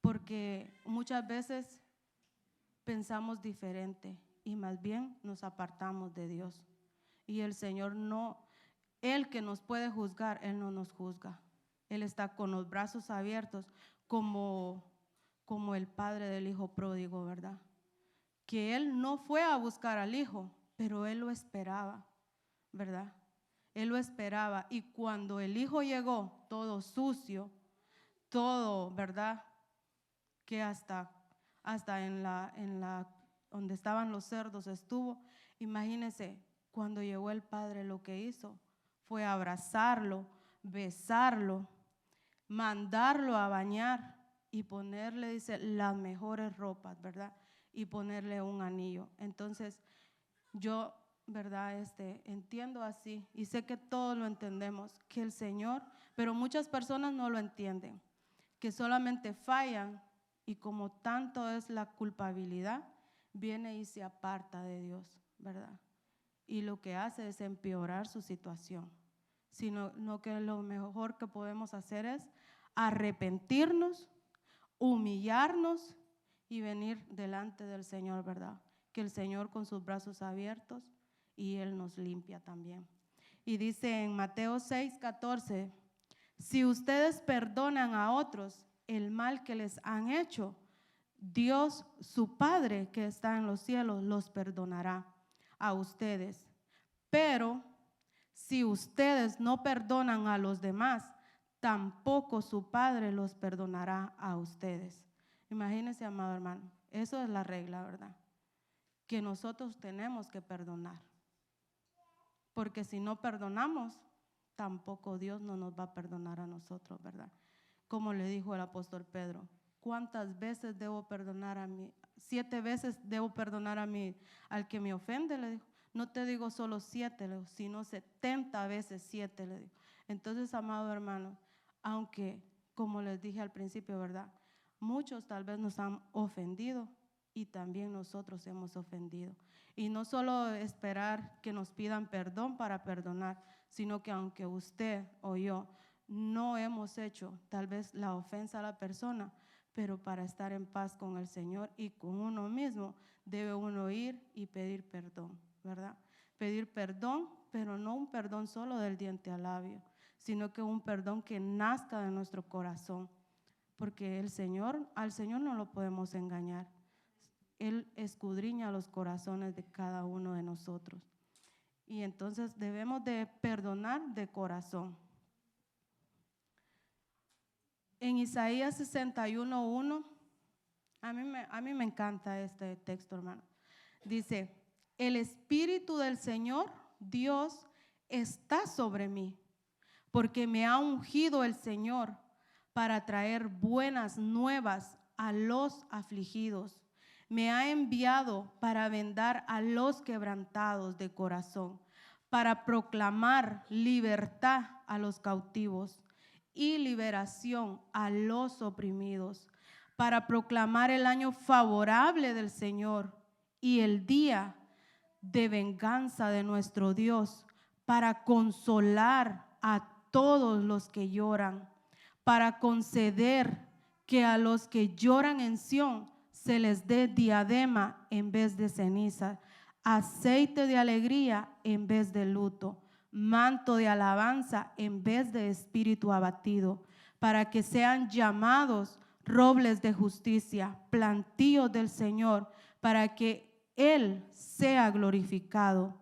Porque muchas veces pensamos diferente y más bien nos apartamos de Dios. Y el Señor no, Él que nos puede juzgar, Él no nos juzga. Él está con los brazos abiertos como el padre del hijo pródigo, ¿verdad? Que Él no fue a buscar al hijo, pero Él lo esperaba, ¿verdad? Él lo esperaba y cuando el hijo llegó todo sucio, todo, ¿verdad?, que hasta donde estaban los cerdos estuvo. Imagínense, cuando llegó el padre, lo que hizo fue abrazarlo, besarlo, mandarlo a bañar y ponerle, dice, las mejores ropas, ¿verdad?, y ponerle un anillo. Entonces yo, ¿verdad?, entiendo así y sé que todos lo entendemos, que el Señor, pero muchas personas no lo entienden, que solamente fallan y como tanto es la culpabilidad, viene y se aparta de Dios, ¿verdad? Y lo que hace es empeorar su situación, sino que lo mejor que podemos hacer es arrepentirnos, humillarnos y venir delante del Señor, ¿verdad? Que el Señor con sus brazos abiertos y Él nos limpia también. Y dice en Mateo 6:14, Si ustedes perdonan a otros el mal que les han hecho, Dios, su Padre que está en los cielos, los perdonará a ustedes. Pero si ustedes no perdonan a los demás, tampoco su Padre los perdonará a ustedes. Imagínense, amado hermano, eso es la regla, ¿verdad? Que nosotros tenemos que perdonar. Porque si no perdonamos, tampoco Dios no nos va a perdonar a nosotros, ¿verdad? Como le dijo el apóstol Pedro, ¿cuántas veces debo perdonar a mí? 7 veces debo perdonar al que me ofende, le dijo. No te digo solo 7, le digo, sino 70 veces 7, le digo. Entonces, amado hermano, aunque, como les dije al principio, ¿verdad? Muchos tal vez nos han ofendido y también nosotros hemos ofendido. Y no solo esperar que nos pidan perdón para perdonar, sino que aunque usted o yo no hemos hecho tal vez la ofensa a la persona, pero para estar en paz con el Señor y con uno mismo, debe uno ir y pedir perdón, ¿verdad? Pedir perdón, pero no un perdón solo del diente al labio, sino que un perdón que nazca de nuestro corazón, porque al Señor no lo podemos engañar. Él escudriña los corazones de cada uno de nosotros. Y entonces debemos de perdonar de corazón. En Isaías 61:1, a mí me encanta este texto, hermano. Dice, el Espíritu del Señor, Dios, está sobre mí, porque me ha ungido el Señor para traer buenas nuevas a los afligidos. Me ha enviado para vendar a los quebrantados de corazón, para proclamar libertad a los cautivos y liberación a los oprimidos, para proclamar el año favorable del Señor y el día de venganza de nuestro Dios, para consolar a todos los que lloran, para conceder que a los que lloran en Sión se les dé diadema en vez de ceniza, aceite de alegría en vez de luto, manto de alabanza en vez de espíritu abatido, para que sean llamados robles de justicia, plantíos del Señor, para que Él sea glorificado.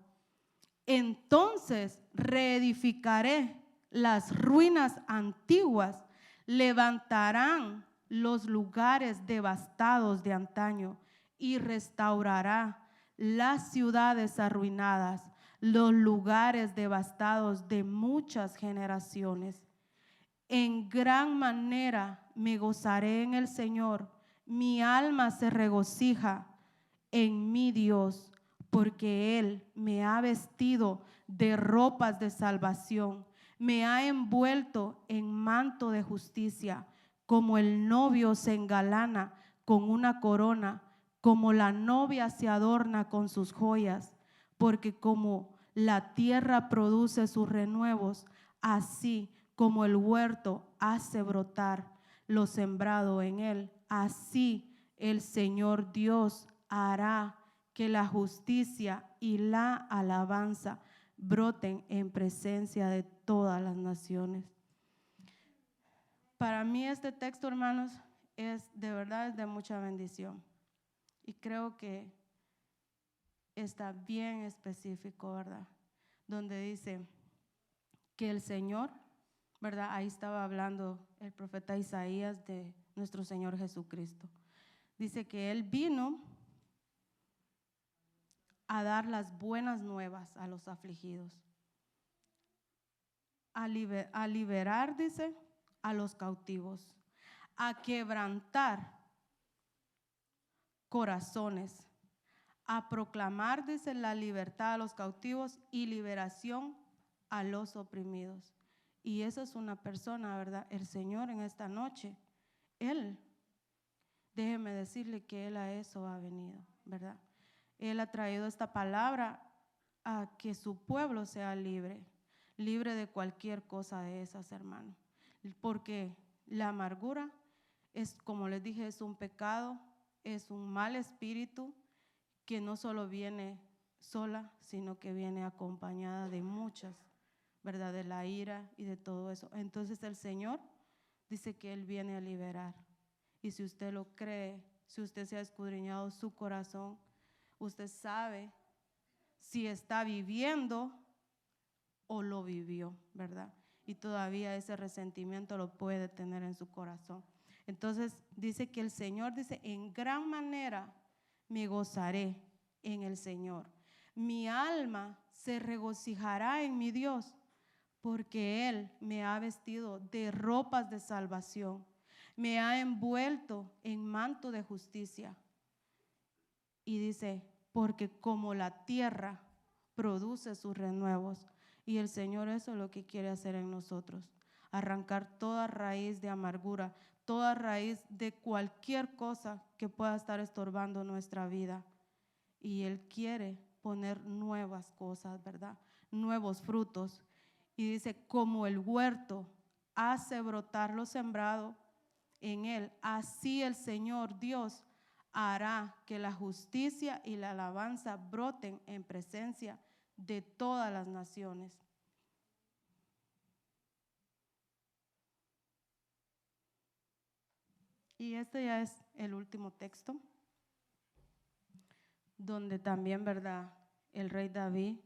Entonces reedificaré las ruinas antiguas, levantarán los lugares devastados de antaño y restaurará las ciudades arruinadas, los lugares devastados de muchas generaciones. En gran manera me gozaré en el Señor, mi alma se regocija en mi Dios, porque Él me ha vestido de ropas de salvación, me ha envuelto en manto de justicia, como el novio se engalana con una corona, como la novia se adorna con sus joyas, porque como la tierra produce sus renuevos, así como el huerto hace brotar lo sembrado en él, así el Señor Dios hará que la justicia y la alabanza broten en presencia de todas las naciones. Para mí este texto, hermanos, es de verdad de mucha bendición. Y creo que está bien específico, ¿verdad? Donde dice que el Señor, ¿verdad? Ahí estaba hablando el profeta Isaías de nuestro Señor Jesucristo. Dice que Él vino a dar las buenas nuevas a los afligidos, a liberar, dice, a los cautivos, a quebrantar corazones, a proclamar, dice, la libertad a los cautivos y liberación a los oprimidos. Y esa es una persona, ¿verdad? El Señor en esta noche, Él, déjeme decirle que Él a eso ha venido, ¿verdad? Él ha traído esta palabra a que su pueblo sea libre, libre de cualquier cosa de esas, hermanos. Porque la amargura es, como les dije, es un pecado, es un mal espíritu que no solo viene sola, sino que viene acompañada de muchas, ¿verdad? De la ira y de todo eso. Entonces el Señor dice que Él viene a liberar. Y si usted lo cree, si usted se ha escudriñado su corazón, usted sabe si está viviendo o lo vivió, ¿verdad? Y todavía ese resentimiento lo puede tener en su corazón. Entonces dice que el Señor dice, en gran manera me gozaré en el Señor. Mi alma se regocijará en mi Dios, porque Él me ha vestido de ropas de salvación, me ha envuelto en manto de justicia. Y dice, porque como la tierra produce sus renuevos, y el Señor eso es lo que quiere hacer en nosotros, arrancar toda raíz de amargura, toda raíz de cualquier cosa que pueda estar estorbando nuestra vida. Y Él quiere poner nuevas cosas, ¿verdad? Nuevos frutos. Y dice, como el huerto hace brotar lo sembrado en Él, así el Señor Dios hará que la justicia y la alabanza broten en presencia de todas las naciones. Y este ya es el último texto, donde también, ¿verdad?, el rey David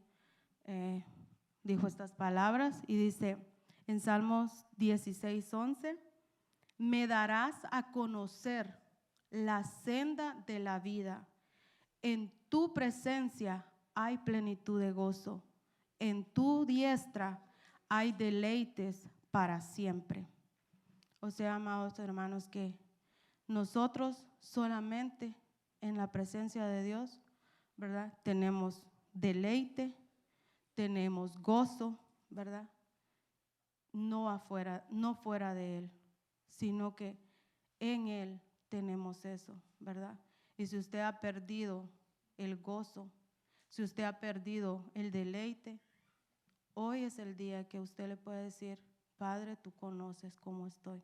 dijo estas palabras y dice en Salmos 16:11, me darás a conocer la senda de la vida. En tu presencia hay plenitud de gozo. En tu diestra hay deleites para siempre. O sea, amados hermanos, que nosotros solamente en la presencia de Dios, ¿verdad?, tenemos deleite, tenemos gozo, ¿verdad? No afuera, no fuera de Él, sino que en Él tenemos eso, ¿verdad? Y si usted ha perdido el gozo, si usted ha perdido el deleite, hoy es el día que usted le puede decir, Padre, tú conoces cómo estoy,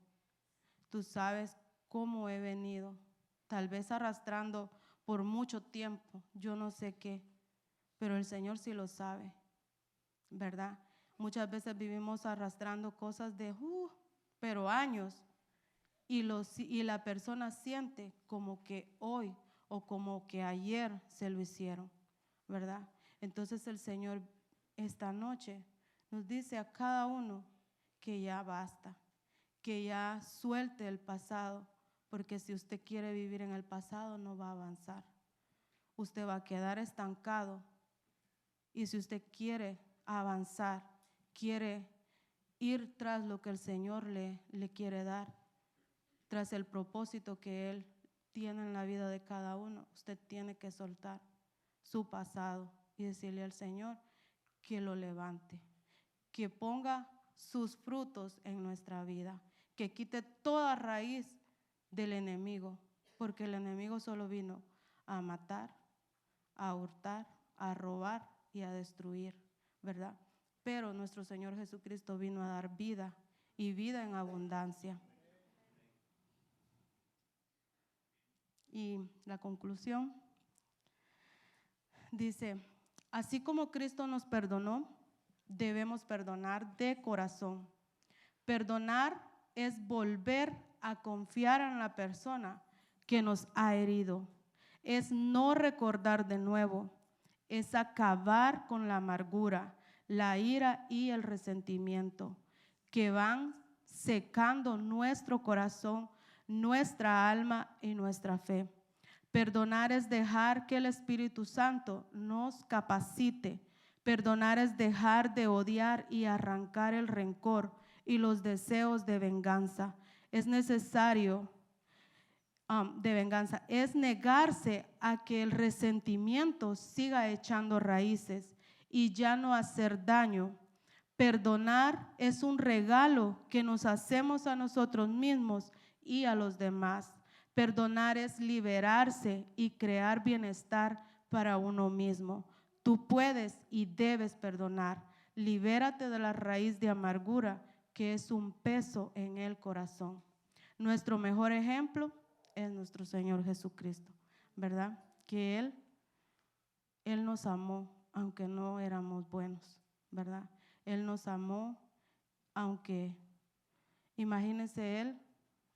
tú sabes cómo he venido, tal vez arrastrando por mucho tiempo, yo no sé qué, pero el Señor sí lo sabe, ¿verdad? Muchas veces vivimos arrastrando cosas de, pero años, y la persona siente como que hoy o como que ayer se lo hicieron, ¿verdad? Entonces el Señor esta noche nos dice a cada uno que ya basta, que ya suelte el pasado, porque si usted quiere vivir en el pasado no va a avanzar, usted va a quedar estancado. Y si usted quiere avanzar, quiere ir tras lo que el Señor le quiere dar, tras el propósito que Él tiene en la vida de cada uno, usted tiene que soltar su pasado y decirle al Señor que lo levante, que ponga sus frutos en nuestra vida, que quite toda raíz del enemigo, porque el enemigo solo vino a matar, a hurtar, a robar y a destruir, ¿verdad? Pero nuestro Señor Jesucristo vino a dar vida y vida en abundancia. Y la conclusión dice, así como Cristo nos perdonó, debemos perdonar de corazón. Perdonar es volver a confiar en la persona que nos ha herido. Es no recordar de nuevo, es acabar con la amargura, la ira y el resentimiento que van secando nuestro corazón, nuestra alma y nuestra fe. Perdonar es dejar que el Espíritu Santo nos capacite. Perdonar es dejar de odiar y arrancar el rencor y los deseos de venganza. Es necesario de venganza, es negarse a que el resentimiento siga echando raíces y ya no hacer daño. Perdonar es un regalo que nos hacemos a nosotros mismos y a los demás. Perdonar es liberarse y crear bienestar para uno mismo. Tú puedes y debes perdonar. Libérate de la raíz de amargura que es un peso en el corazón. Nuestro mejor ejemplo es nuestro Señor Jesucristo, ¿verdad? Que Él nos amó aunque no éramos buenos, ¿verdad? Él nos amó, aunque, imagínense Él,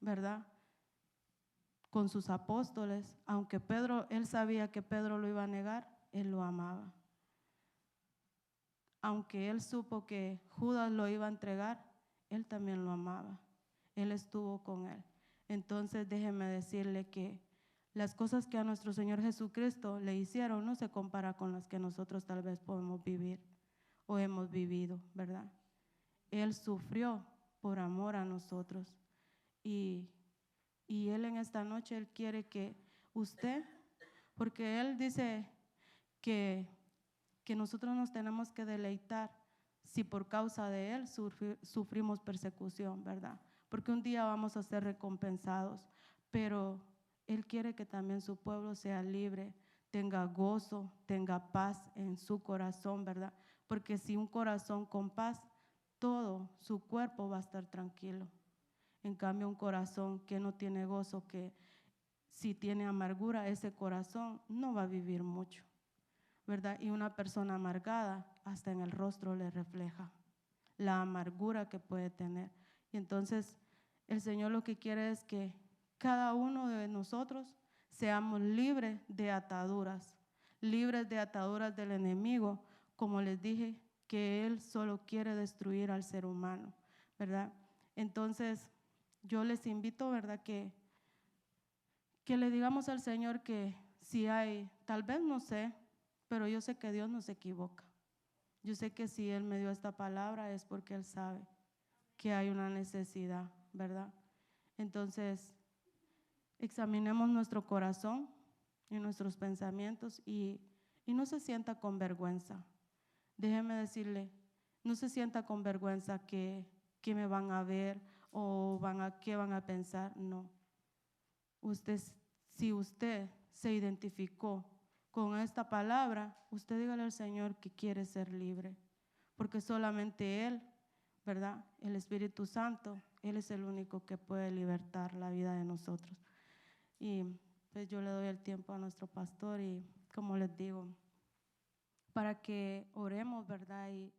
¿verdad?, con sus apóstoles, aunque Pedro, Él sabía que Pedro lo iba a negar, Él lo amaba. Aunque Él supo que Judas lo iba a entregar, Él también lo amaba. Él estuvo con Él. Entonces déjeme decirle que las cosas que a nuestro Señor Jesucristo le hicieron no se compara con las que nosotros tal vez podemos vivir o hemos vivido, ¿verdad? Él sufrió por amor a nosotros y Él en esta noche, Él quiere que usted, porque Él dice que nosotros nos tenemos que deleitar si por causa de Él sufrimos persecución, ¿verdad? Porque un día vamos a ser recompensados, pero Él quiere que también su pueblo sea libre, tenga gozo, tenga paz en su corazón, ¿verdad? Porque si un corazón con paz, todo su cuerpo va a estar tranquilo. En cambio, un corazón que no tiene gozo, que si tiene amargura, ese corazón no va a vivir mucho, ¿verdad? Y una persona amargada, hasta en el rostro le refleja la amargura que puede tener. Y entonces, el Señor lo que quiere es que cada uno de nosotros seamos libres de ataduras del enemigo, como les dije, que Él solo quiere destruir al ser humano, ¿verdad? Entonces, yo les invito, ¿verdad?, que le digamos al Señor que si hay, tal vez no sé, pero yo sé que Dios no se equivoca. Yo sé que si Él me dio esta palabra es porque Él sabe que hay una necesidad, ¿verdad? Entonces, examinemos nuestro corazón y nuestros pensamientos y no se sienta con vergüenza. Déjeme decirle, no se sienta con vergüenza que me van a ver o qué van a pensar, no. Si usted se identificó con esta palabra, usted dígale al Señor que quiere ser libre, porque solamente Él, ¿verdad?, el Espíritu Santo, Él es el único que puede libertar la vida de nosotros. Y pues yo le doy el tiempo a nuestro pastor y como les digo, para que oremos, ¿verdad?, y